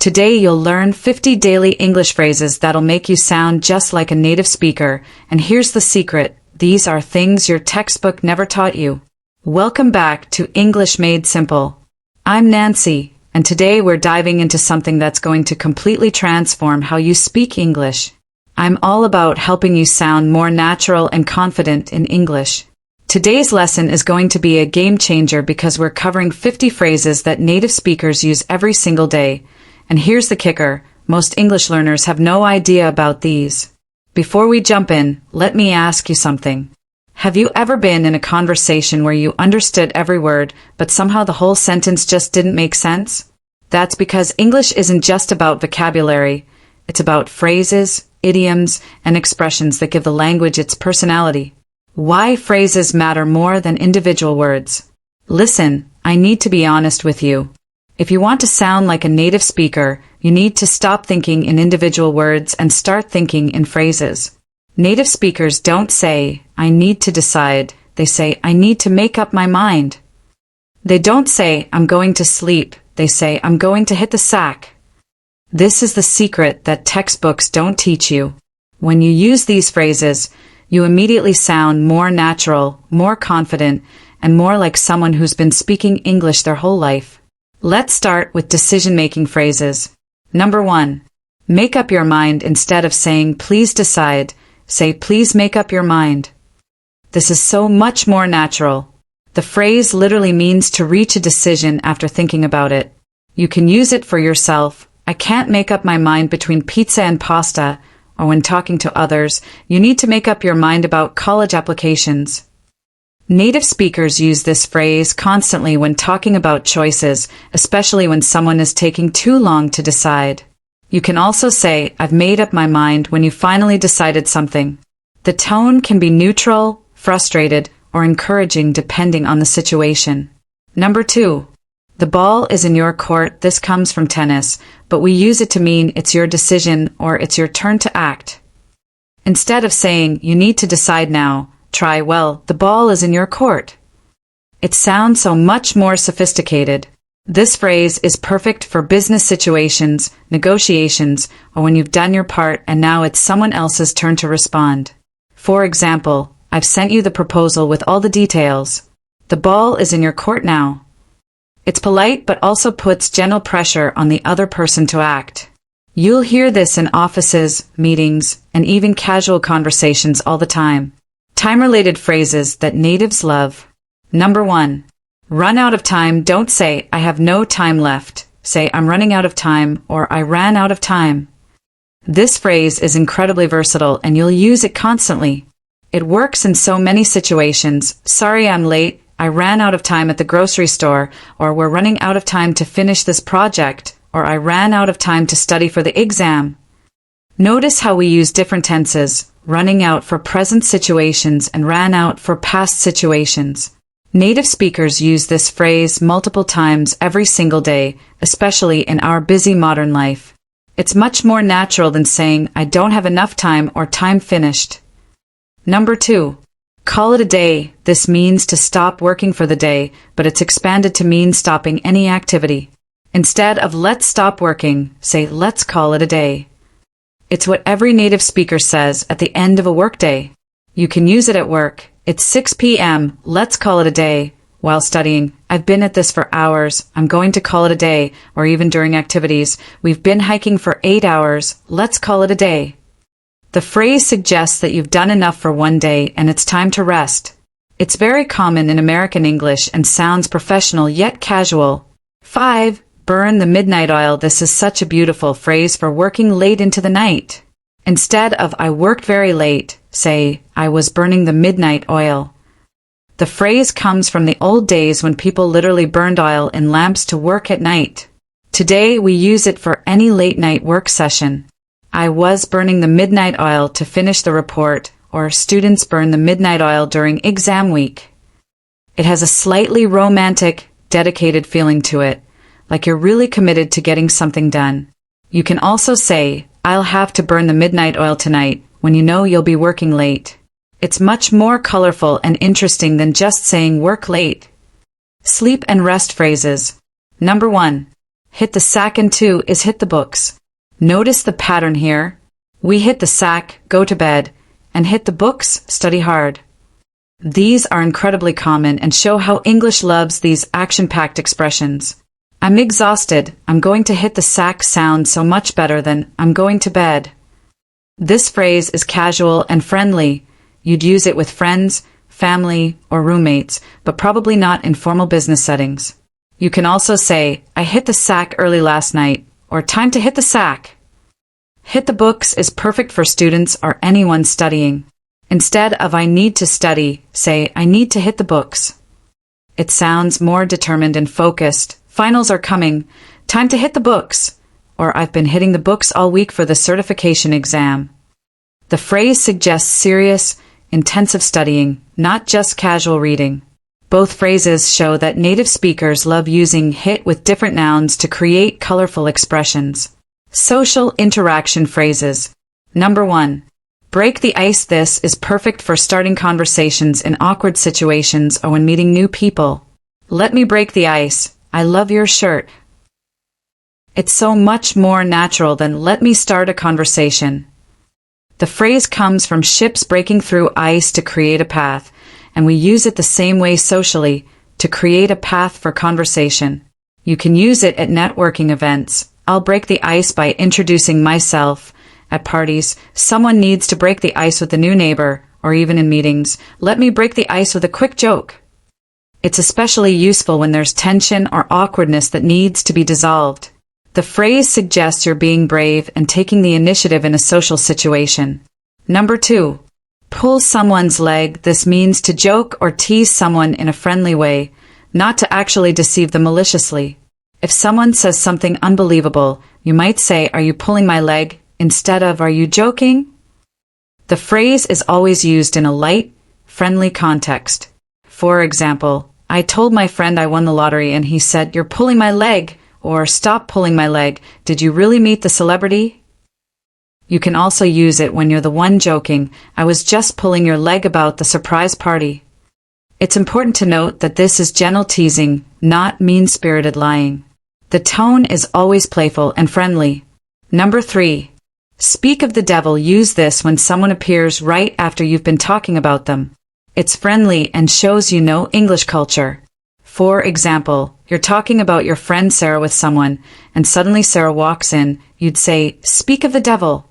Today you'll learn 50 daily English phrases that'll make you sound just like a native speaker, and here's the secret: these are things your textbook never taught you. Welcome back to English Made Simple. I'm Nancy, and today we're diving into something that's going to completely transform how you speak English. I'm all about helping you sound more natural and confident in English. Today's lesson is going to be a game changer because we're covering 50 phrases that native speakers use every single day. And here's the kicker: most English learners have no idea about these. Before we jump in, let me ask you something. Have you ever been in a conversation where you understood every word, but somehow the whole sentence just didn't make sense? That's because English isn't just about vocabulary. It's about phrases, idioms, and expressions that give the language its personality. Why phrases matter more than individual words. Listen, I need to be honest with you. If you want to sound like a native speaker, you need to stop thinking in individual words and start thinking in phrases. Native speakers don't say, "I need to decide." They say, "I need to make up my mind." They don't say, "I'm going to sleep." They say, "I'm going to hit the sack." This is the secret that textbooks don't teach you. When you use these phrases, you immediately sound more natural, more confident, and more like someone who's been speaking English their whole life. Let's start with decision-making phrases. Number 1. Make up your mind. Instead of saying, "Please decide," say, "Please make up your mind." This is so much more natural. The phrase literally means to reach a decision after thinking about it. You can use it for yourself. "I can't make up my mind between pizza and pasta," or when talking to others, "You need to make up your mind about college applications." Native speakers use this phrase constantly when talking about choices, especially when someone is taking too long to decide. You can also say, "I've made up my mind," when you finally decided something. The tone can be neutral, frustrated, or encouraging depending on the situation. Number 2. The ball is in your court. This comes from tennis, but we use it to mean it's your decision or it's your turn to act. Instead of saying, "You need to decide now," try, "Well, the ball is in your court." It sounds so much more sophisticated. This phrase is perfect for business situations, negotiations, or when you've done your part and now it's someone else's turn to respond. For example, "I've sent you the proposal with all the details. The ball is in your court now." It's polite but also puts gentle pressure on the other person to act. You'll hear this in offices, meetings, and even casual conversations all the time. Time-related phrases that natives love. Number 1. Run out of time. Don't say, "I have no time left." Say, "I'm running out of time," or "I ran out of time." This phrase is incredibly versatile and you'll use it constantly. It works in so many situations. "Sorry I'm late," "I ran out of time at the grocery store," or "We're running out of time to finish this project," or "I ran out of time to study for the exam." Notice how we use different tenses: running out for present situations and ran out for past situations. Native speakers use this phrase multiple times every single day, especially in our busy modern life. It's much more natural than saying, "I don't have enough time," or "Time finished." Number 2. Call it a day. This means to stop working for the day, but it's expanded to mean stopping any activity. Instead of "Let's stop working," say, "Let's call it a day." It's what every native speaker says at the end of a workday. You can use it at work. "It's 6 p.m., let's call it a day." While studying, "I've been at this for hours, I'm going to call it a day." Or even during activities, "We've been hiking for 8 hours, let's call it a day." The phrase suggests that you've done enough for one day and it's time to rest. It's very common in American English and sounds professional yet casual. 5. Burn the midnight oil. This is such a beautiful phrase for working late into the night. Instead of "I worked very late," say, "I was burning the midnight oil." The phrase comes from the old days when people literally burned oil in lamps to work at night. Today we use it for any late-night work session. "I was burning the midnight oil to finish the report," or "Students burn the midnight oil during exam week." It has a slightly romantic, dedicated feeling to it, like you're really committed to getting something done. You can also say, "I'll have to burn the midnight oil tonight," when you know you'll be working late. It's much more colorful and interesting than just saying "work late." Sleep and rest phrases. Number 1. Hit the sack and 2 is hit the books. Notice the pattern here. We hit the sack, go to bed, and hit the books, study hard. These are incredibly common and show how English loves these action-packed expressions. I'm exhausted. I'm going to hit the sack sounds so much better than I'm going to bed. This phrase is casual and friendly. You'd use it with friends, family, or roommates, but probably not in formal business settings. You can also say, I hit the sack early last night, or time to hit the sack. Hit the books is perfect for students or anyone studying. Instead of I need to study, say I need to hit the books. It sounds more determined and focused. Finals are coming. Time to hit the books. Or I've been hitting the books all week for the certification exam. The phrase suggests serious, intensive studying, not just casual reading. Both phrases show that native speakers love using hit with different nouns to create colorful expressions. Social interaction phrases. Number 1. Break the ice. This is perfect for starting conversations in awkward situations or when meeting new people. Let me break the ice. I love your shirt. It's so much more natural than let me start a conversation. The phrase comes from ships breaking through ice to create a path, and we use it the same way socially, to create a path for conversation. You can use it at networking events. I'll break the ice by introducing myself. At parties, someone needs to break the ice with a new neighbor, or even in meetings, let me break the ice with a quick joke. It's especially useful when there's tension or awkwardness that needs to be dissolved. The phrase suggests you're being brave and taking the initiative in a social situation. Number 2. Pull someone's leg. This means to joke or tease someone in a friendly way, not to actually deceive them maliciously. If someone says something unbelievable, you might say, are you pulling my leg? Instead of, are you joking? The phrase is always used in a light, friendly context. For example, I told my friend I won the lottery and he said, you're pulling my leg, or stop pulling my leg. Did you really meet the celebrity? You can also use it when you're the one joking, I was just pulling your leg about the surprise party. It's important to note that this is gentle teasing, not mean-spirited lying. The tone is always playful and friendly. Number 3. Speak of the devil. Use this when someone appears right after you've been talking about them. It's friendly and shows you know English culture. For example, you're talking about your friend Sarah with someone, and suddenly Sarah walks in, you'd say, speak of the devil.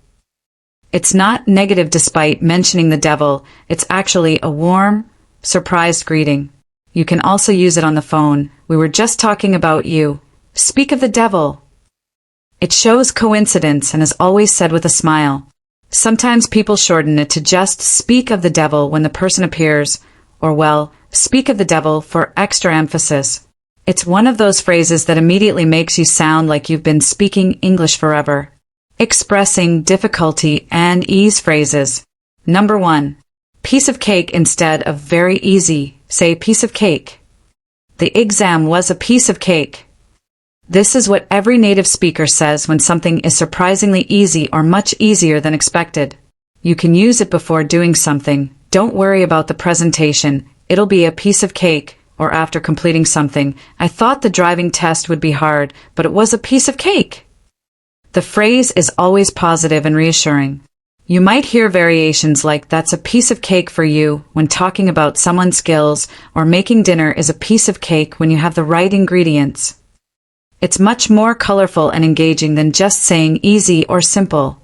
It's not negative despite mentioning the devil, it's actually a warm, surprised greeting. You can also use it on the phone, we were just talking about you. Speak of the devil. It shows coincidence and is always said with a smile. Sometimes people shorten it to just speak of the devil when the person appears, or well, speak of the devil for extra emphasis. It's one of those phrases that immediately makes you sound like you've been speaking English forever. Expressing difficulty and ease phrases. Number 1. Piece of cake. Instead of very easy, say piece of cake. The exam was a piece of cake. This is what every native speaker says when something is surprisingly easy or much easier than expected. You can use it before doing something. Don't worry about the presentation. It'll be a piece of cake. Or after completing something, I thought the driving test would be hard, but it was a piece of cake. The phrase is always positive and reassuring. You might hear variations like that's a piece of cake for you when talking about someone's skills, or making dinner is a piece of cake when you have the right ingredients. It's much more colorful and engaging than just saying easy or simple.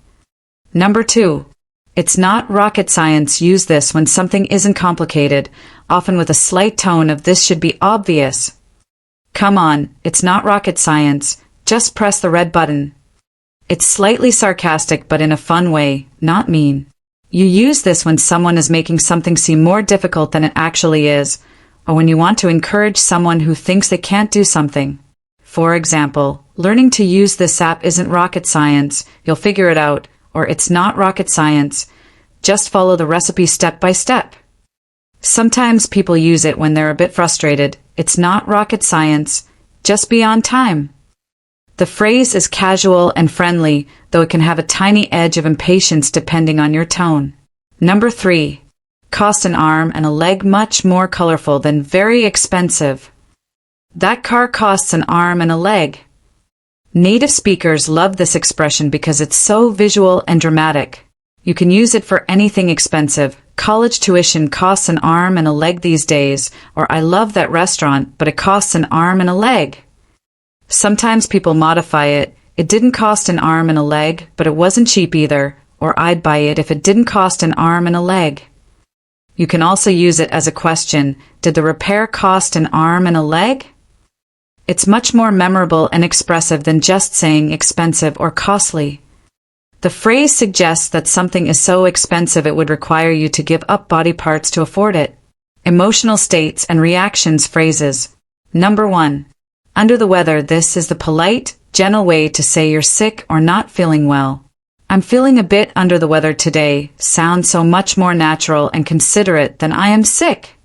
Number 2. It's not rocket science. Use this when something isn't complicated, often with a slight tone of this should be obvious. Come on, it's not rocket science, just press the red button. It's slightly sarcastic but in a fun way, not mean. You use this when someone is making something seem more difficult than it actually is, or when you want to encourage someone who thinks they can't do something. For example, learning to use this app isn't rocket science, you'll figure it out, or it's not rocket science, just follow the recipe step by step. Sometimes people use it when they're a bit frustrated, it's not rocket science, just be on time. The phrase is casual and friendly, though it can have a tiny edge of impatience depending on your tone. Number 3. Cost an arm and a leg. Much more colorful than very expensive. That car costs an arm and a leg. Native speakers love this expression because it's so visual and dramatic. You can use it for anything expensive. College tuition costs an arm and a leg these days, or I love that restaurant, but it costs an arm and a leg. Sometimes people modify it. It didn't cost an arm and a leg, but it wasn't cheap either, or I'd buy it if it didn't cost an arm and a leg. You can also use it as a question. Did the repair cost an arm and a leg? It's much more memorable and expressive than just saying expensive or costly. The phrase suggests that something is so expensive it would require you to give up body parts to afford it. Emotional states and reactions phrases. Number 1. Under the weather. This is the polite, gentle way to say you're sick or not feeling well. I'm feeling a bit under the weather today sounds so much more natural and considerate than I am sick.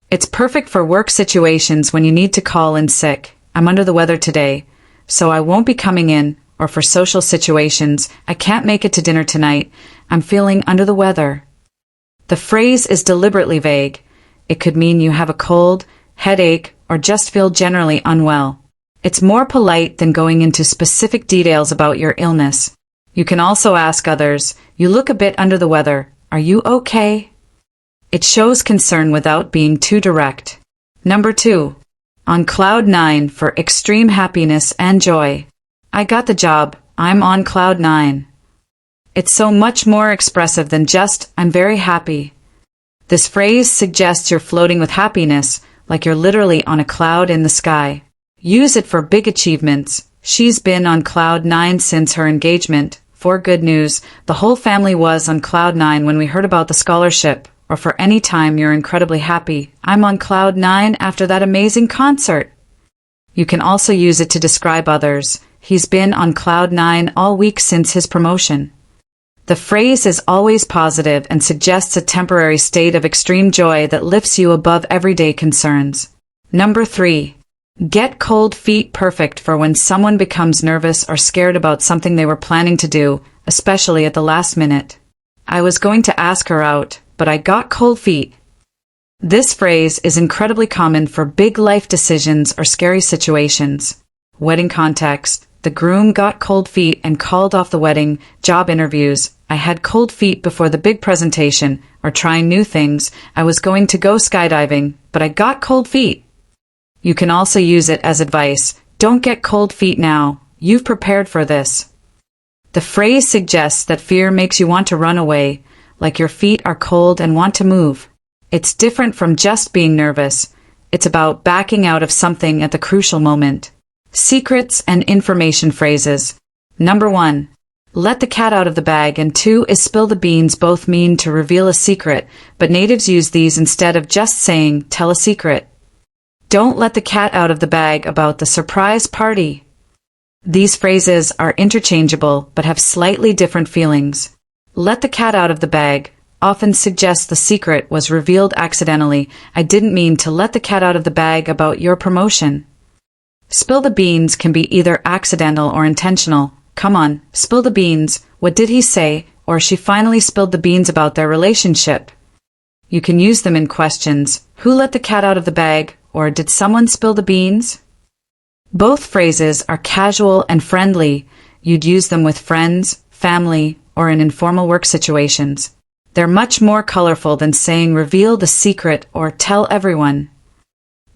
It's perfect for work situations when you need to call in sick. I'm under the weather today, so I won't be coming in, or for social situations, I can't make it to dinner tonight. I'm feeling under the weather. The phrase is deliberately vague. It could mean you have a cold, headache, or just feel generally unwell. It's more polite than going into specific details about your illness. You can also ask others, you look a bit under the weather, are you okay? It shows concern without being too direct. Number 2. On cloud 9 for extreme happiness and joy. I got the job, I'm on cloud 9. It's so much more expressive than just, I'm very happy. This phrase suggests you're floating with happiness, like you're literally on a cloud in the sky. Use it for big achievements. She's been on cloud 9 since her engagement. For good news, the whole family was on cloud 9 when we heard about the scholarship. Or for any time you're incredibly happy. I'm on cloud 9 after that amazing concert. You can also use it to describe others. He's been on cloud 9 all week since his promotion. The phrase is always positive and suggests a temporary state of extreme joy that lifts you above everyday concerns. Number 3. Get cold feet. Perfect for when someone becomes nervous or scared about something they were planning to do, especially at the last minute. I was going to ask her out, but I got cold feet. This phrase is incredibly common for big life decisions or scary situations. Wedding context. The groom got cold feet and called off the wedding. Job interviews. I had cold feet before the big presentation, or trying new things. I was going to go skydiving, but I got cold feet. You can also use it as advice. Don't get cold feet now. You've prepared for this. The phrase suggests that fear makes you want to run away, like your feet are cold and want to move. It's different from just being nervous. It's about backing out of something at the crucial moment. Secrets and information phrases. Number 1. Let the cat out of the bag, and 2 is spill the beans. Both mean to reveal a secret, but natives use these instead of just saying, tell a secret. Don't let the cat out of the bag about the surprise party. These phrases are interchangeable but have slightly different feelings. Let the cat out of the bag often suggests the secret was revealed accidentally. I didn't mean to let the cat out of the bag about your promotion. Spill the beans can be either accidental or intentional. Come on, spill the beans. What did he say? Or she finally spilled the beans about their relationship. You can use them in questions. Who let the cat out of the bag? Or did someone spill the beans? Both phrases are casual and friendly. You'd use them with friends, family, or in informal work situations. They're much more colorful than saying reveal the secret or tell everyone.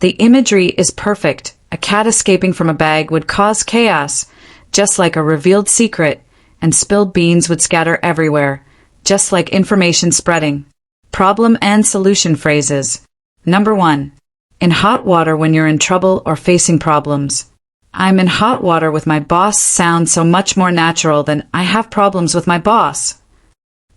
The imagery is perfect. A cat escaping from a bag would cause chaos, just like a revealed secret, and spilled beans would scatter everywhere, just like information spreading. Problem and solution phrases. Number 1. In hot water when you're in trouble or facing problems. I'm in hot water with my boss sounds so much more natural than I have problems with my boss.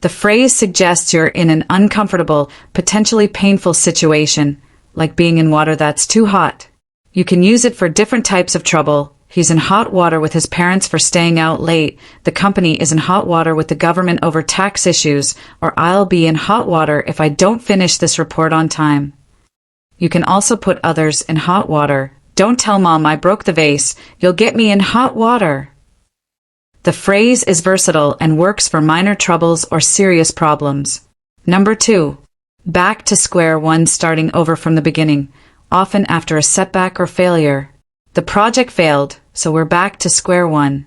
The phrase suggests you're in an uncomfortable, potentially painful situation, like being in water that's too hot. You can use it for different types of trouble. He's in hot water with his parents for staying out late. The company is in hot water with the government over tax issues. Or I'll be in hot water if I don't finish this report on time. You can also put others in hot water. Don't tell mom I broke the vase. You'll get me in hot water. The phrase is versatile and works for minor troubles or serious problems. Number 2. Back to square one, starting over from the beginning, often after a setback or failure. The project failed, so we're back to square one.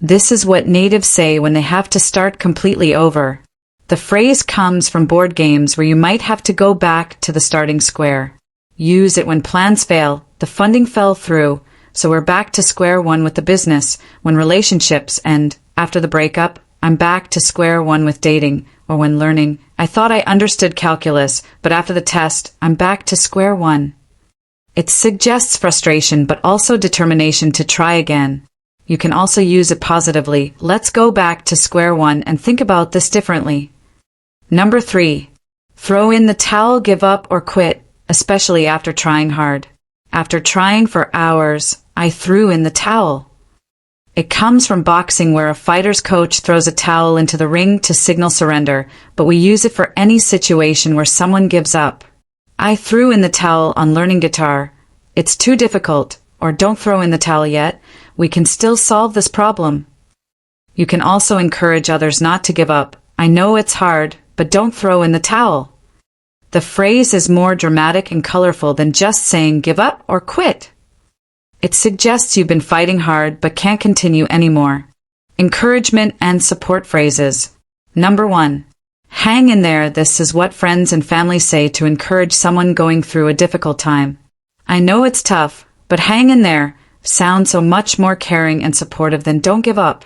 This is what natives say when they have to start completely over. The phrase comes from board games where you might have to go back to the starting square. Use it when plans fail, the funding fell through, so we're back to square one with the business, when relationships end. After the breakup, I'm back to square one with dating, or when learning. I thought I understood calculus, but after the test, I'm back to square one. It suggests frustration but also determination to try again. You can also use it positively. Let's go back to square one and think about this differently. Number 3. Throw in the towel, give up, or quit, especially after trying hard. After trying for hours, I threw in the towel. It comes from boxing where a fighter's coach throws a towel into the ring to signal surrender, but we use it for any situation where someone gives up. I threw in the towel on learning guitar. It's too difficult, or don't throw in the towel yet. We can still solve this problem. You can also encourage others not to give up. I know it's hard, but don't throw in the towel. The phrase is more dramatic and colorful than just saying give up or quit. It suggests you've been fighting hard but can't continue anymore. Encouragement and support phrases. Number 1. Hang in there. This is what friends and family say to encourage someone going through a difficult time. I know it's tough, but hang in there sounds so much more caring and supportive than don't give up.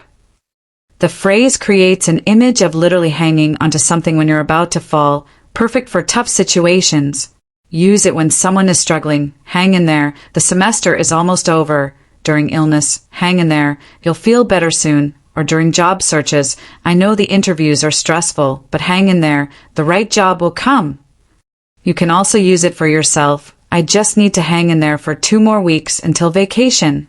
The phrase creates an image of literally hanging onto something when you're about to fall, perfect for tough situations. Use it when someone is struggling. Hang in there. The semester is almost over. During illness, hang in there. You'll feel better soon. Or during job searches, I know the interviews are stressful, but hang in there. The right job will come. You can also use it for yourself. I just need to hang in there for 2 more weeks until vacation.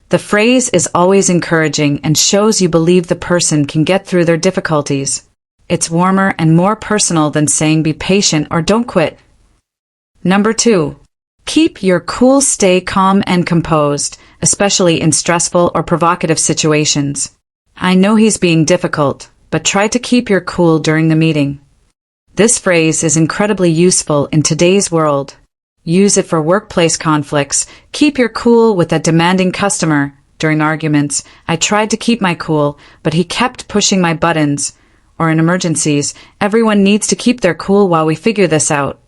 The phrase is always encouraging and shows you believe the person can get through their difficulties. It's warmer and more personal than saying be patient or don't quit. Number 2. Keep your cool. Stay calm and composed, especially in stressful or provocative situations. I know he's being difficult, but try to keep your cool during the meeting. This phrase is incredibly useful in today's world. Use it for workplace conflicts. Keep your cool with a demanding customer. During arguments, I tried to keep my cool, but he kept pushing my buttons. Or in emergencies, everyone needs to keep their cool while we figure this out.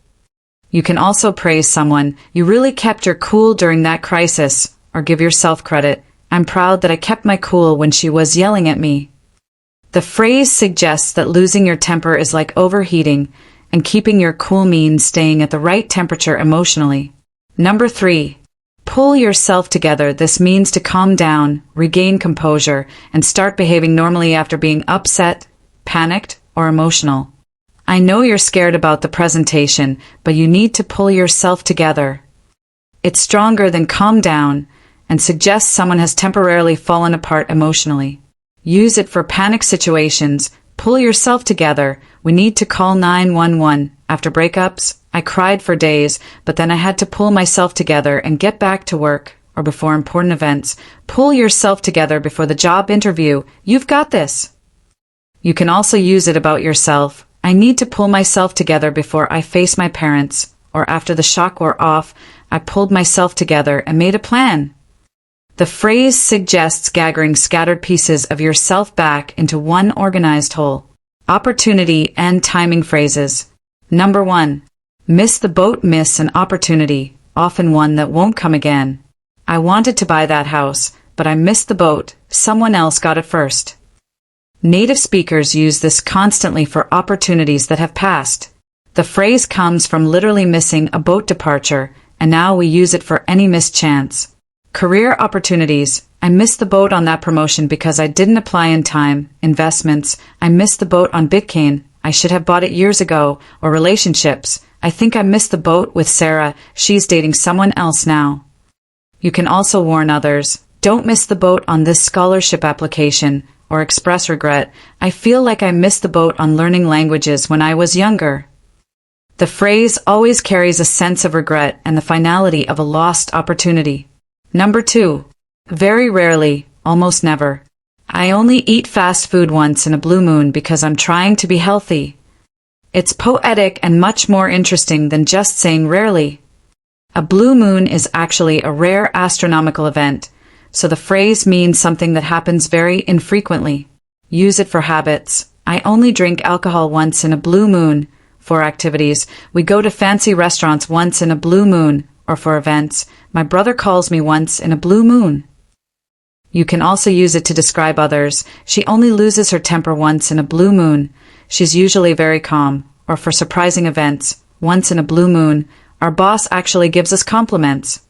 You can also praise someone. You really kept your cool during that crisis, or give yourself credit. I'm proud that I kept my cool when she was yelling at me. The phrase suggests that losing your temper is like overheating, and keeping your cool means staying at the right temperature emotionally. Number 3. Pull yourself together. This means to calm down, regain composure, and start behaving normally after being upset, panicked, or emotional. I know you're scared about the presentation, but you need to pull yourself together. It's stronger than calm down and suggests someone has temporarily fallen apart emotionally. Use it for panic situations. Pull yourself together. We need to call 911. After breakups, I cried for days, but then I had to pull myself together and get back to work. Or before important events, pull yourself together before the job interview. You've got this. You can also use it about yourself. I need to pull myself together before I face my parents. Or after the shock wore off, I pulled myself together and made a plan. The phrase suggests gathering scattered pieces of yourself back into one organized whole. Opportunity and timing phrases. Number 1. Miss the boat. Miss an opportunity, often one that won't come again. I wanted to buy that house, but I missed the boat. Someone else got it first. Native speakers use this constantly for opportunities that have passed. The phrase comes from literally missing a boat departure, and now we use it for any missed chance. Career opportunities. I missed the boat on that promotion because I didn't apply in time. Investments. I missed the boat on Bitcoin. I should have bought it years ago. Or relationships. I think I missed the boat with Sarah. She's dating someone else now. You can also warn others. Don't miss the boat on this scholarship application. Or express regret. I feel like I missed the boat on learning languages when I was younger. The phrase always carries a sense of regret and the finality of a lost opportunity. Number 2. Very rarely, almost never. I only eat fast food once in a blue moon because I'm trying to be healthy. It's poetic and much more interesting than just saying rarely. A blue moon is actually a rare astronomical event, so the phrase means something that happens very infrequently. Use it for habits. I only drink alcohol once in a blue moon. For activities, we go to fancy restaurants once in a blue moon, or for events, my brother calls me once in a blue moon. You can also use it to describe others. She only loses her temper once in a blue moon. She's usually very calm. Or for surprising events, once in a blue moon, our boss actually gives us compliments.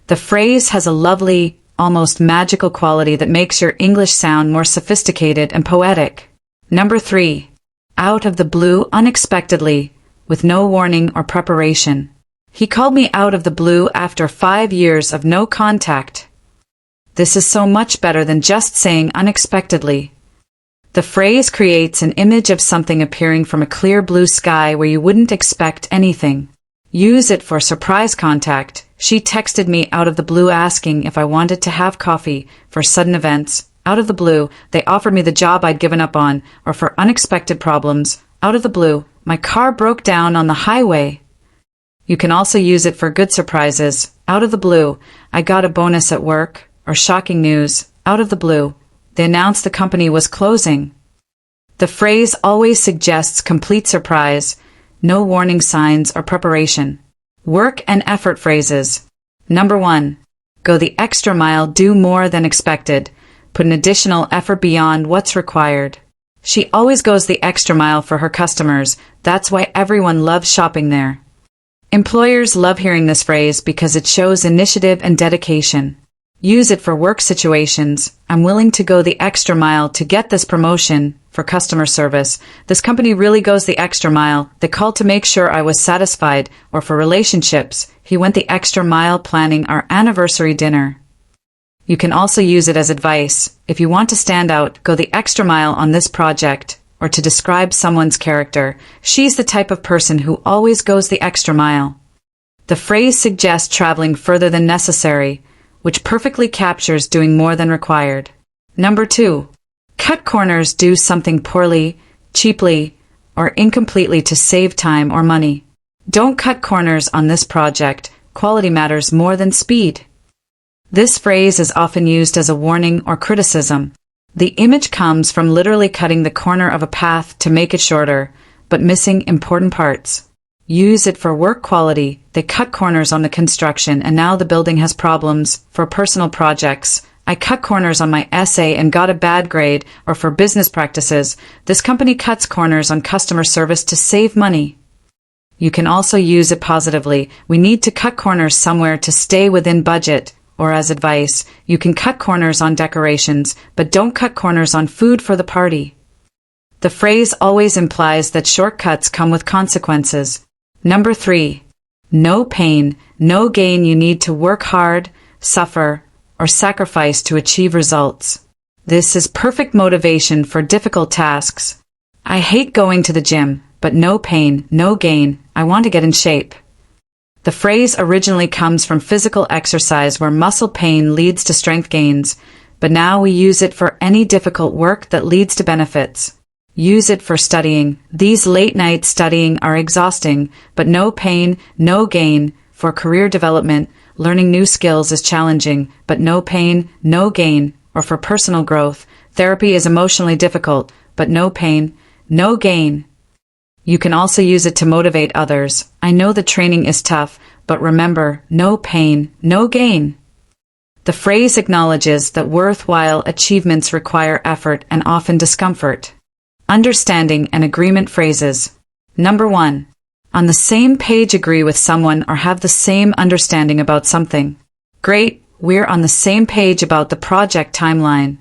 The phrase has a lovely, almost magical quality that makes your English sound more sophisticated and poetic. Number 3. Out of the blue unexpectedly, with no warning or preparation. He called me out of the blue after 5 years of no contact. This is so much better than just saying unexpectedly. The phrase creates an image of something appearing from a clear blue sky where you wouldn't expect anything. Use it for surprise contact. She texted me out of the blue asking if I wanted to have coffee. For sudden events, out of the blue, they offered me the job I'd given up on. Or for unexpected problems, out of the blue, my car broke down on the highway. You can also use it for good surprises. Out of the blue, I got a bonus at work. Or shocking news, out of the blue, they announced the company was closing. The phrase always suggests complete surprise, no warning signs or preparation. Work and effort phrases. Number 1. Go the extra mile, do more than expected. Put an additional effort beyond what's required. She always goes the extra mile for her customers. That's why everyone loves shopping there. Employers love hearing this phrase because it shows initiative and dedication. Use it for work situations. I'm willing to go the extra mile to get this promotion. For customer service, this company really goes the extra mile. They called to make sure I was satisfied. Or for relationships, he went the extra mile planning our anniversary dinner. You can also use it as advice. If you want to stand out, go the extra mile on this project. Or to describe someone's character, she's the type of person who always goes the extra mile. The phrase suggests traveling further than necessary, which perfectly captures doing more than required. Number 2. Cut corners, do something poorly, cheaply, or incompletely to save time or money. Don't cut corners on this project. Quality matters more than speed. This phrase is often used as a warning or criticism. The image comes from literally cutting the corner of a path to make it shorter, but missing important parts. Use it for work quality. They cut corners on the construction and now the building has problems. For personal projects, I cut corners on my essay and got a bad grade. Or for business practices, this company cuts corners on customer service to save money. You can also use it positively. We need to cut corners somewhere to stay within budget. Or as advice, you can cut corners on decorations, but don't cut corners on food for the party. The phrase always implies that shortcuts come with consequences. Number 3. No pain, no gain. You need to work hard, suffer, or sacrifice to achieve results. This is perfect motivation for difficult tasks. I hate going to the gym, but no pain, no gain. I want to get in shape. The phrase originally comes from physical exercise where muscle pain leads to strength gains, but now we use it for any difficult work that leads to benefits. Use it for studying. These late nights studying are exhausting, but no pain, no gain. For career development, learning new skills is challenging, but no pain, no gain. Or for personal growth, therapy is emotionally difficult, but no pain, no gain. You can also use it to motivate others. I know the training is tough, but remember, no pain, no gain. The phrase acknowledges that worthwhile achievements require effort and often discomfort. Understanding and agreement phrases. Number 1. On the same page, agree with someone or have the same understanding about something. Great, we're on the same page about the project timeline.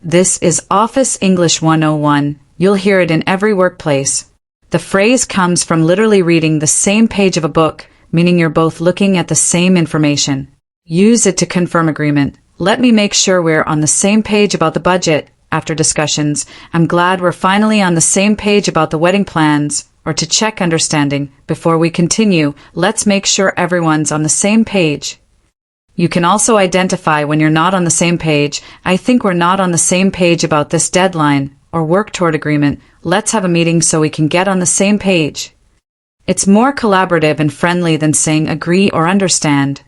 This is Office English 101. You'll hear it in every workplace. The phrase comes from literally reading the same page of a book, meaning you're both looking at the same information. Use it to confirm agreement. Let me make sure we're on the same page about the budget. After discussions, I'm glad we're finally on the same page about the wedding plans. Or to check understanding, before we continue, let's make sure everyone's on the same page. You can also identify when you're not on the same page. I think we're not on the same page about this deadline, or work toward agreement. Let's have a meeting so we can get on the same page. It's more collaborative and friendly than saying agree or understand.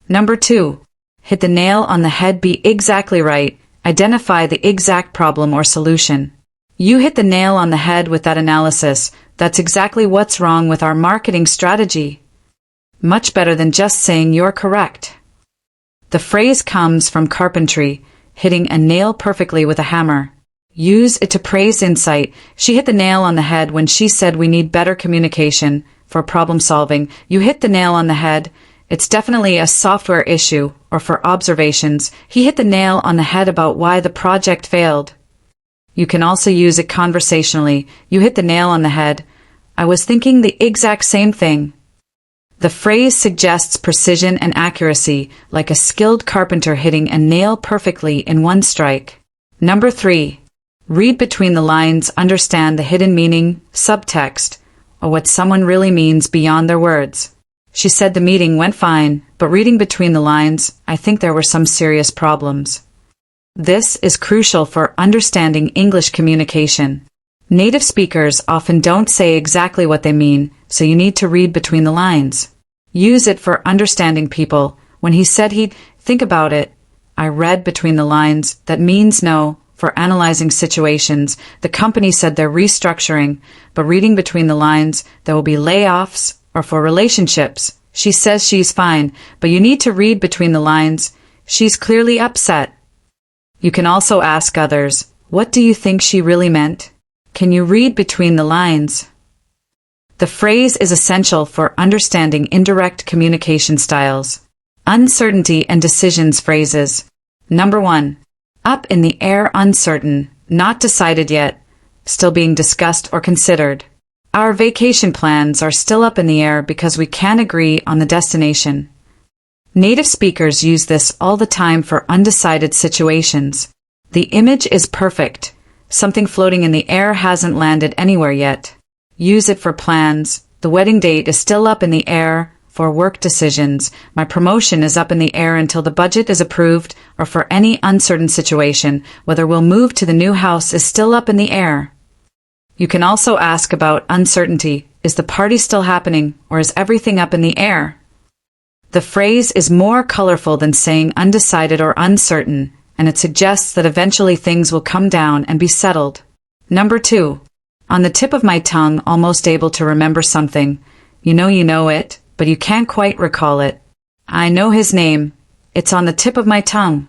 Number 2. Hit the nail on the head. Be exactly right. Identify the exact problem or solution. You hit the nail on the head with that analysis. That's exactly what's wrong with our marketing strategy. Much better than just saying you're correct. The phrase comes from carpentry, hitting a nail perfectly with a hammer. Use it to praise insight. She hit the nail on the head when she said we need better communication for problem solving. You hit the nail on the head. It's definitely a software issue, or for observations. He hit the nail on the head about why the project failed. You can also use it conversationally. You hit the nail on the head. I was thinking the exact same thing. The phrase suggests precision and accuracy, like a skilled carpenter hitting a nail perfectly in one strike. Number 3. Read between the lines. Understand the hidden meaning, subtext, or what someone really means beyond their words. She said the meeting went fine, but reading between the lines, I think there were some serious problems. This is crucial for understanding English communication. Native speakers often don't say exactly what they mean, so you need to read between the lines. Use it for understanding people. When he said he'd think about it, I read between the lines. That means no. For analyzing situations, the company said they're restructuring, but reading between the lines, there will be layoffs. Or for relationships, she says she's fine, but you need to read between the lines. She's clearly upset. You can also ask others, what do you think she really meant? Can you read between the lines? The phrase is essential for understanding indirect communication styles. Uncertainty and decisions phrases. Number 1. Up in the air. Uncertain, not decided yet, still being discussed or considered. Our vacation plans are still up in the air because we can't agree on the destination. Native speakers use this all the time for undecided situations. The image is perfect. Something floating in the air hasn't landed anywhere yet. Use it for plans. The wedding date is still up in the air. For work decisions, my promotion is up in the air until the budget is approved, or for any uncertain situation, whether we'll move to the new house is still up in the air. You can also ask about uncertainty. Is the party still happening, or is everything up in the air? The phrase is more colorful than saying undecided or uncertain, and it suggests that eventually things will come down and be settled. Number 2. On the tip of my tongue. Almost able to remember something. You know it, but you can't quite recall it. I know his name. It's on the tip of my tongue.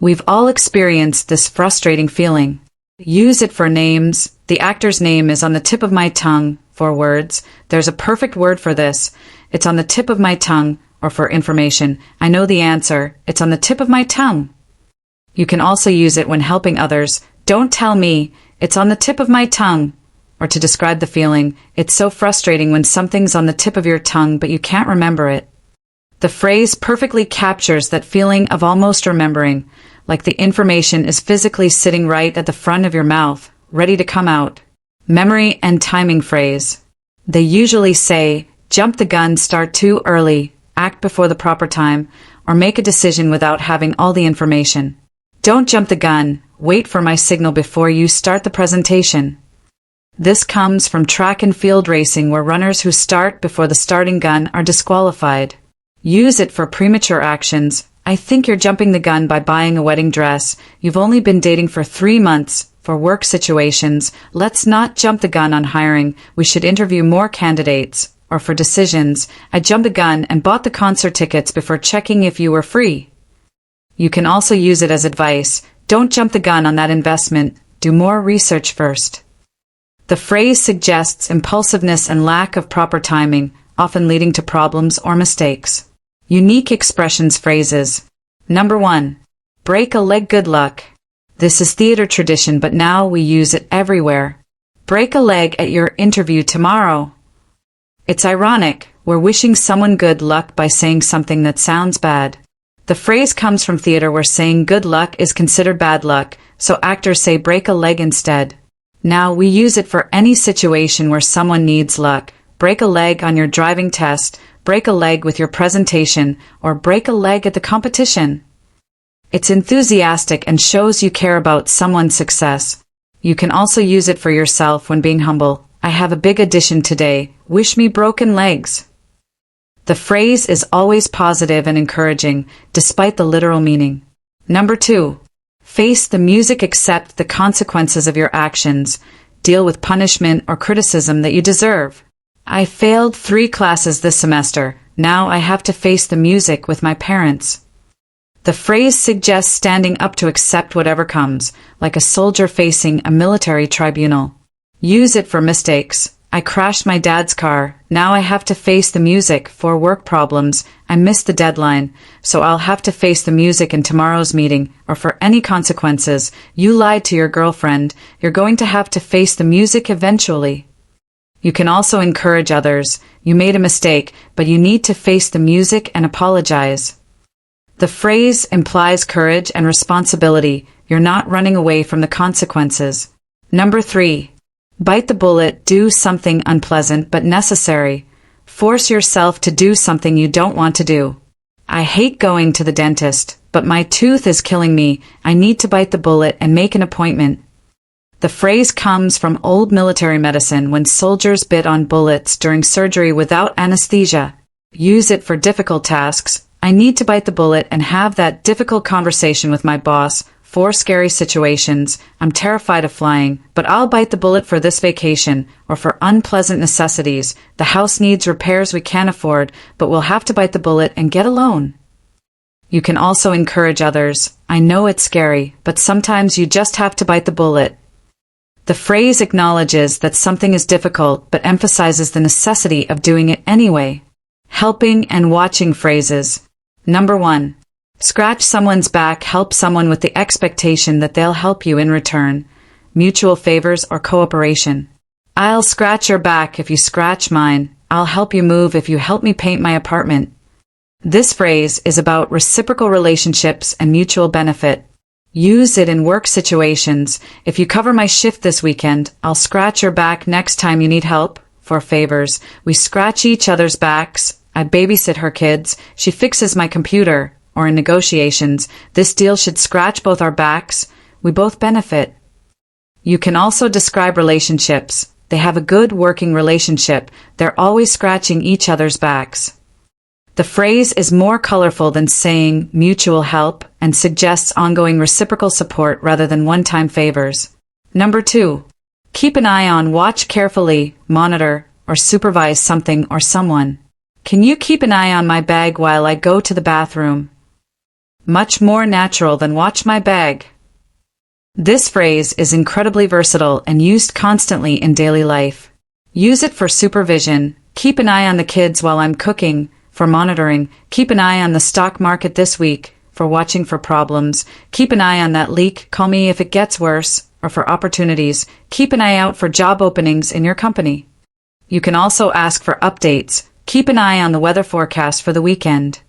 We've all experienced this frustrating feeling. Use it for names. The actor's name is on the tip of my tongue. For words, there's a perfect word for this. It's on the tip of my tongue. Or for information, I know the answer. It's on the tip of my tongue. You can also use it when helping others. Don't tell me. It's on the tip of my tongue. Or to describe the feeling, it's so frustrating when something's on the tip of your tongue but you can't remember it. The phrase perfectly captures that feeling of almost remembering, like the information is physically sitting right at the front of your mouth, ready to come out. Memory and timing phrase. They usually say, jump the gun, start too early, act before the proper time, or make a decision without having all the information. Don't jump the gun, wait for my signal before you start the presentation. This comes from track and field racing, where runners who start before the starting gun are disqualified. Use it for premature actions. I think you're jumping the gun by buying a wedding dress. You've only been dating for 3 months. For work situations, let's not jump the gun on hiring. We should interview more candidates. Or for decisions, I jumped the gun and bought the concert tickets before checking if you were free. You can also use it as advice. Don't jump the gun on that investment. Do more research first. The phrase suggests impulsiveness and lack of proper timing, often leading to problems or mistakes. Unique expressions phrases. Number 1. Break a leg. Good luck. This is theater tradition, but now we use it everywhere. Break a leg at your interview tomorrow. It's ironic. We're wishing someone good luck by saying something that sounds bad. The phrase comes from theater, where saying good luck is considered bad luck, so actors say break a leg instead. Now we use it for any situation where someone needs luck. Break a leg on your driving test, break a leg with your presentation, or break a leg at the competition. It's enthusiastic and shows you care about someone's success. You can also use it for yourself when being humble. I have a big addition today. Wish me broken legs. The phrase is always positive and encouraging, despite the literal meaning. Number 2. Face the music, accept the consequences of your actions. Deal with punishment or criticism that you deserve. I failed 3 classes this semester. Now I have to face the music with my parents. The phrase suggests standing up to accept whatever comes, like a soldier facing a military tribunal. Use it for mistakes. I crashed my dad's car. Now I have to face the music for work problems. I missed the deadline, so I'll have to face the music in tomorrow's meeting, or for any consequences. You lied to your girlfriend. You're going to have to face the music eventually. You can also encourage others. You made a mistake, but you need to face the music and apologize. The phrase implies courage and responsibility. You're not running away from the consequences. Number 3. Bite the bullet, do something unpleasant but necessary. Force yourself to do something you don't want to do. I hate going to the dentist, but my tooth is killing me. I need to bite the bullet and make an appointment. The phrase comes from old military medicine when soldiers bit on bullets during surgery without anesthesia. Use it for difficult tasks. I need to bite the bullet and have that difficult conversation with my boss. 4 scary situations. I'm terrified of flying, but I'll bite the bullet for this vacation, or for unpleasant necessities. The house needs repairs we can't afford, but we'll have to bite the bullet and get a loan. You can also encourage others. I know it's scary, but sometimes you just have to bite the bullet. The phrase acknowledges that something is difficult, but emphasizes the necessity of doing it anyway. Helping and watching phrases. Number 1. Scratch someone's back, help someone with the expectation that they'll help you in return. Mutual favors or cooperation. I'll scratch your back if you scratch mine. I'll help you move if you help me paint my apartment. This phrase is about reciprocal relationships and mutual benefit. Use it in work situations. If you cover my shift this weekend, I'll scratch your back next time you need help. For favors, we scratch each other's backs. I babysit her kids. She fixes my computer. Or in negotiations, this deal should scratch both our backs. We both benefit. You can also describe relationships. They have a good working relationship. They're always scratching each other's backs. The phrase is more colorful than saying mutual help and suggests ongoing reciprocal support rather than one-time favors. Number 2. Keep an eye on, watch carefully, monitor, or supervise something or someone. Can you keep an eye on my bag while I go to the bathroom? Much more natural than watch my bag. This phrase is incredibly versatile and used constantly in daily life. Use it for supervision. Keep an eye on the kids while I'm cooking. For monitoring. Keep an eye on the stock market this week. For watching for problems. Keep an eye on that leak. Call me if it gets worse. Or for opportunities. Keep an eye out for job openings in your company. You can also ask for updates. Keep an eye on the weather forecast for the weekend.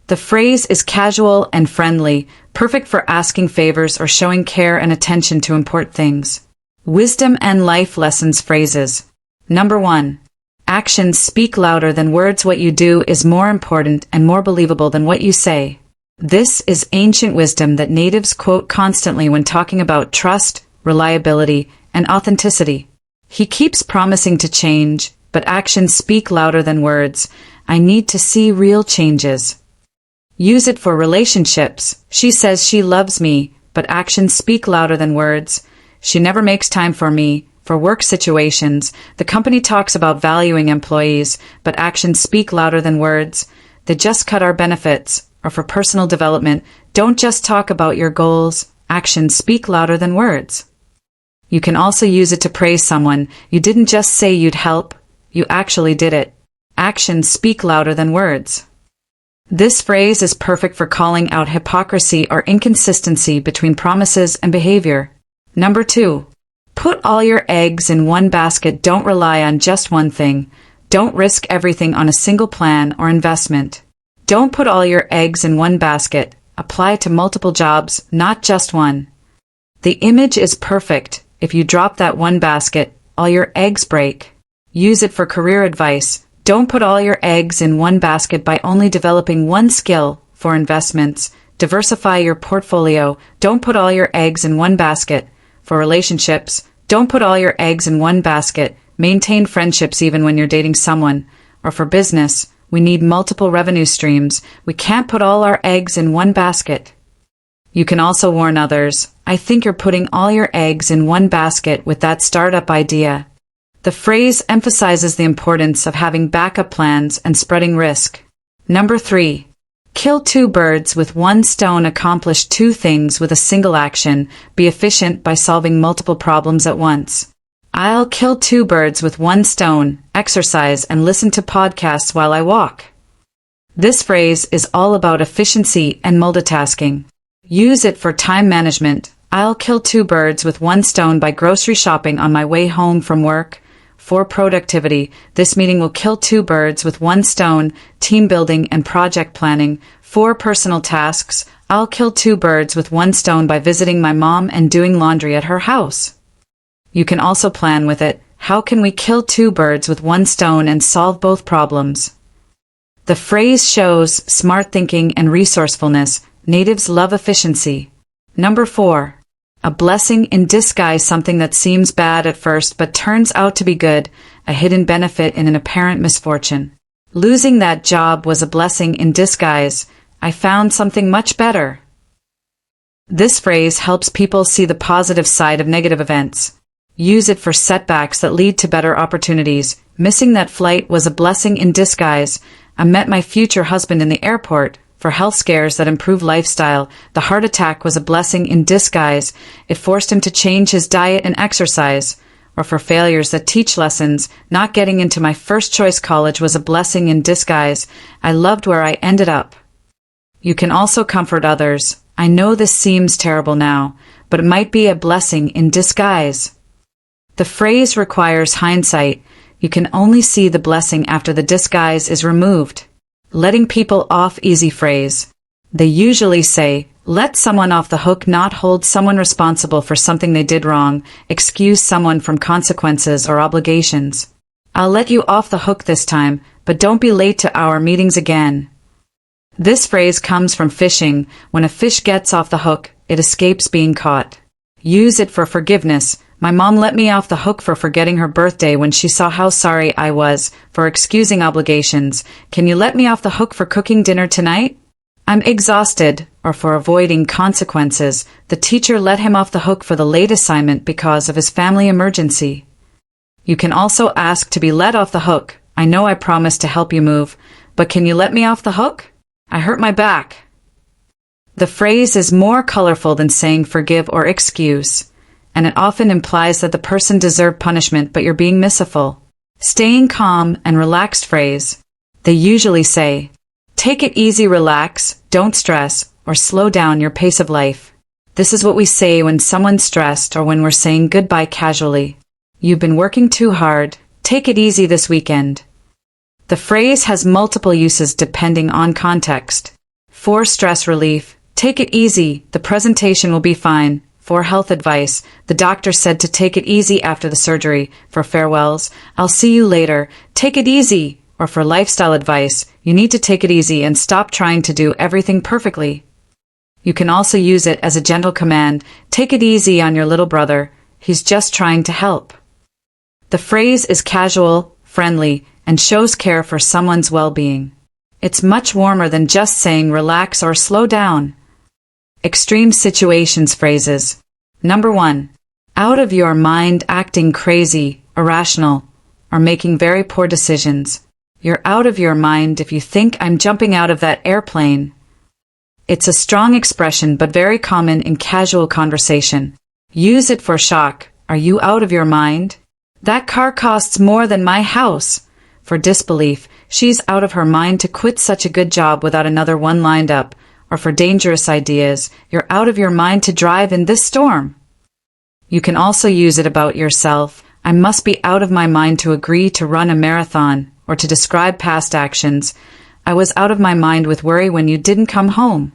The phrase is casual and friendly, perfect for asking favors or showing care and attention to important things. Wisdom and life lessons phrases. Number 1. Actions speak louder than words. What you do is more important and more believable than what you say. This is ancient wisdom that natives quote constantly when talking about trust, reliability, and authenticity. He keeps promising to change, but actions speak louder than words. I need to see real changes. Use it for relationships. She says she loves me, but actions speak louder than words. She never makes time for me. For work situations, the company talks about valuing employees, but actions speak louder than words. They just cut our benefits. Or for personal development, don't just talk about your goals. Actions speak louder than words. You can also use it to praise someone. You didn't just say you'd help. You actually did it. Actions speak louder than words. This phrase is perfect for calling out hypocrisy or inconsistency between promises and behavior. Number 2. Put all your eggs in one basket. Don't rely on just one thing. Don't risk everything on a single plan or investment. Don't put all your eggs in one basket. Apply to multiple jobs, not just one. The image is perfect. If you drop that one basket, all your eggs break. Use it for career advice. Don't put all your eggs in one basket by only developing one skill. For investments, diversify your portfolio. Don't put all your eggs in one basket. For relationships, don't put all your eggs in one basket. maintain friendships even when you're dating someone. Or for business, we need multiple revenue streams. We can't put all our eggs in one basket. You can also warn others, I think you're putting all your eggs in one basket with that startup idea. The phrase emphasizes the importance of having backup plans and spreading risk. Number 3. Kill two birds with one stone. Accomplish two things with a single action. Be efficient by solving multiple problems at once. I'll kill two birds with one stone, exercise and listen to podcasts while I walk. This phrase is all about efficiency and multitasking. Use it for time management. I'll kill two birds with one stone by grocery shopping on my way home from work. For productivity, this meeting will kill two birds with one stone, team building and project planning. For personal tasks, I'll kill two birds with one stone by visiting my mom and doing laundry at her house. You can also plan with it, how can we kill two birds with one stone and solve both problems? The phrase shows smart thinking and resourcefulness. Natives love efficiency. Number 4. A blessing in disguise. Something that seems bad at first but turns out to be good, a hidden benefit in an apparent misfortune. Losing that job was a blessing in disguise. I found something much better. This phrase helps people see the positive side of negative events. Use it for setbacks that lead to better opportunities. Missing that flight was a blessing in disguise. I met my future husband in the airport. For health scares that improve lifestyle, the heart attack was a blessing in disguise. It forced him to change his diet and exercise. Or for failures that teach lessons, not getting into my first choice college was a blessing in disguise. I loved where I ended up. You can also comfort others. I know this seems terrible now, but it might be a blessing in disguise. The phrase requires hindsight. You can only see the blessing after the disguise is removed. Letting people off easy phrase. They usually say, let someone off the hook, not hold someone responsible for something they did wrong, excuse someone from consequences or obligations. I'll let you off the hook this time, but don't be late to our meetings again. This phrase comes from fishing. When a fish gets off the hook, it escapes being caught. Use it for forgiveness. My mom let me off the hook for forgetting her birthday when she saw how sorry I was. For excusing obligations, can you let me off the hook for cooking dinner tonight? I'm exhausted. Or for avoiding consequences, the teacher let him off the hook for the late assignment because of his family emergency. You can also ask to be let off the hook. I know I promised to help you move, but can you let me off the hook? I hurt my back. The phrase is more colorful than saying forgive or excuse, and it often implies that the person deserved punishment but you're being merciful. Staying calm and relaxed phrase. They usually say, take it easy, relax, don't stress, or slow down your pace of life. This is what we say when someone's stressed or when we're saying goodbye casually. You've been working too hard, take it easy this weekend. The phrase has multiple uses depending on context. For stress relief, take it easy, the presentation will be fine. For health advice, the doctor said to take it easy after the surgery. For farewells, I'll see you later, take it easy. Or for lifestyle advice, you need to take it easy and stop trying to do everything perfectly. You can also use it as a gentle command, take it easy on your little brother, he's just trying to help. The phrase is casual, friendly, and shows care for someone's well-being. It's much warmer than just saying relax or slow down. Extreme situations phrases. Number 1. Out of your mind, acting crazy, irrational, or making very poor decisions. You're out of your mind if you think I'm jumping out of that airplane. It's a strong expression but very common in casual conversation. Use it for shock. Are you out of your mind? That car costs more than my house. For disbelief, she's out of her mind to quit such a good job without another one lined up. Or for dangerous ideas, you're out of your mind to drive in this storm. You can also use it about yourself. I must be out of my mind to agree to run a marathon, or to describe past actions. I was out of my mind with worry when you didn't come home.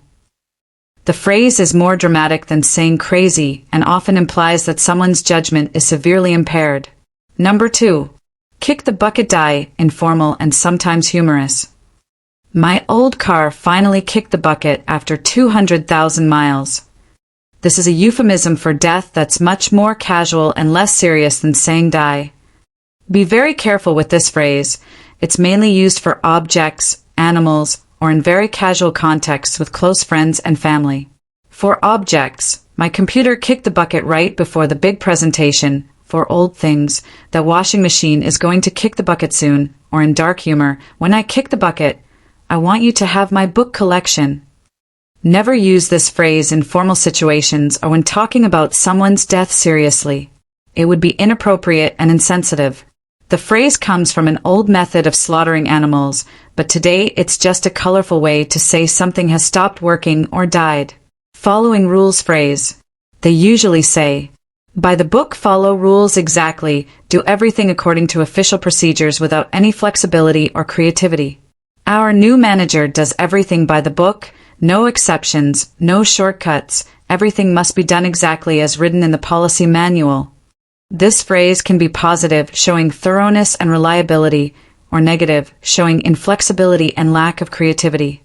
The phrase is more dramatic than saying crazy and often implies that someone's judgment is severely impaired. Number 2. Kick the bucket. Die, informal and sometimes humorous. My old car finally kicked the bucket after 200,000 miles. This is a euphemism for death that's much more casual and less serious than saying die. Be very careful with this phrase. It's mainly used for objects, animals, or in very casual contexts with close friends and family. For objects, my computer kicked the bucket right before the big presentation. For old things, the washing machine is going to kick the bucket soon. Or in dark humor, when I kick the bucket, I want you to have my book collection. Never use this phrase in formal situations or when talking about someone's death seriously. It would be inappropriate and insensitive. The phrase comes from an old method of slaughtering animals, but today it's just a colorful way to say something has stopped working or died. Following rules phrase. They usually say, by the book, follow rules exactly, do everything according to official procedures without any flexibility or creativity. Our new manager does everything by the book, no exceptions, no shortcuts, everything must be done exactly as written in the policy manual. This phrase can be positive, showing thoroughness and reliability, or negative, showing inflexibility and lack of creativity.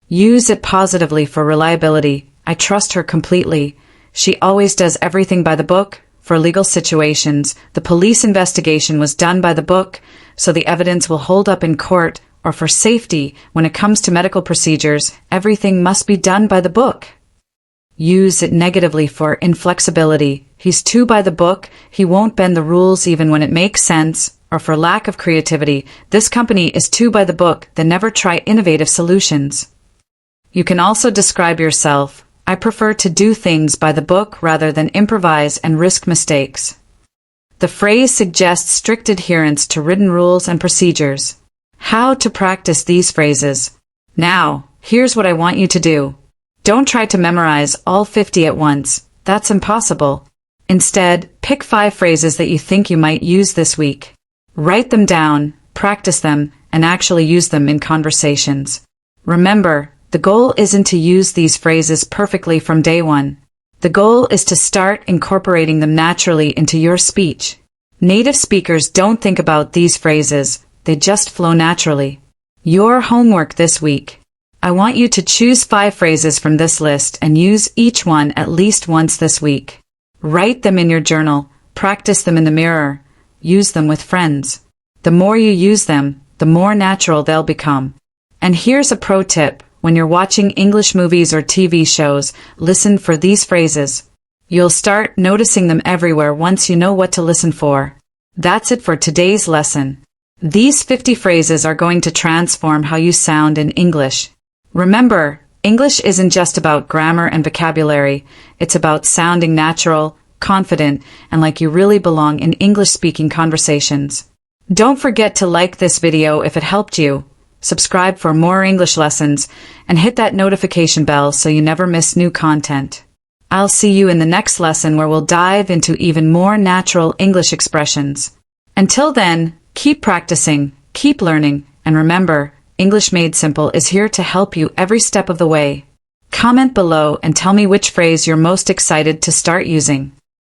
Use it positively for reliability. I trust her completely. She always does everything by the book. For legal situations, the police investigation was done by the book, so the evidence will hold up in court. Or for safety, when it comes to medical procedures, everything must be done by the book. Use it negatively for inflexibility. He's too by the book, he won't bend the rules even when it makes sense. Or for lack of creativity, this company is too by the book, they never try innovative solutions. You can also describe yourself. I prefer to do things by the book rather than improvise and risk mistakes. The phrase suggests strict adherence to written rules and procedures. How to practice these phrases. Now, here's what I want you to do. Don't try to memorize all 50 at once. That's impossible. Instead, pick 5 phrases that you think you might use this week. Write them down, practice them, and actually use them in conversations. Remember, the goal isn't to use these phrases perfectly from day one. The goal is to start incorporating them naturally into your speech. Native speakers don't think about these phrases. They just flow naturally. Your homework this week. I want you to choose 5 phrases from this list and use each one at least once this week. Write them in your journal, practice them in the mirror, use them with friends. The more you use them, the more natural they'll become. And here's a pro tip. When you're watching English movies or TV shows, listen for these phrases. You'll start noticing them everywhere once you know what to listen for. That's it for today's lesson. These 50 phrases are going to transform how you sound in English. Remember, English isn't just about grammar and vocabulary. It's about sounding natural, confident, and like you really belong in English-speaking conversations. Don't forget to like this video if it helped you, subscribe for more English lessons, and hit that notification bell so you never miss new content. I'll see you in the next lesson where we'll dive into even more natural English expressions. Until then, keep practicing, keep learning, and remember, English Made Simple is here to help you every step of the way. Comment below and tell me which phrase you're most excited to start using.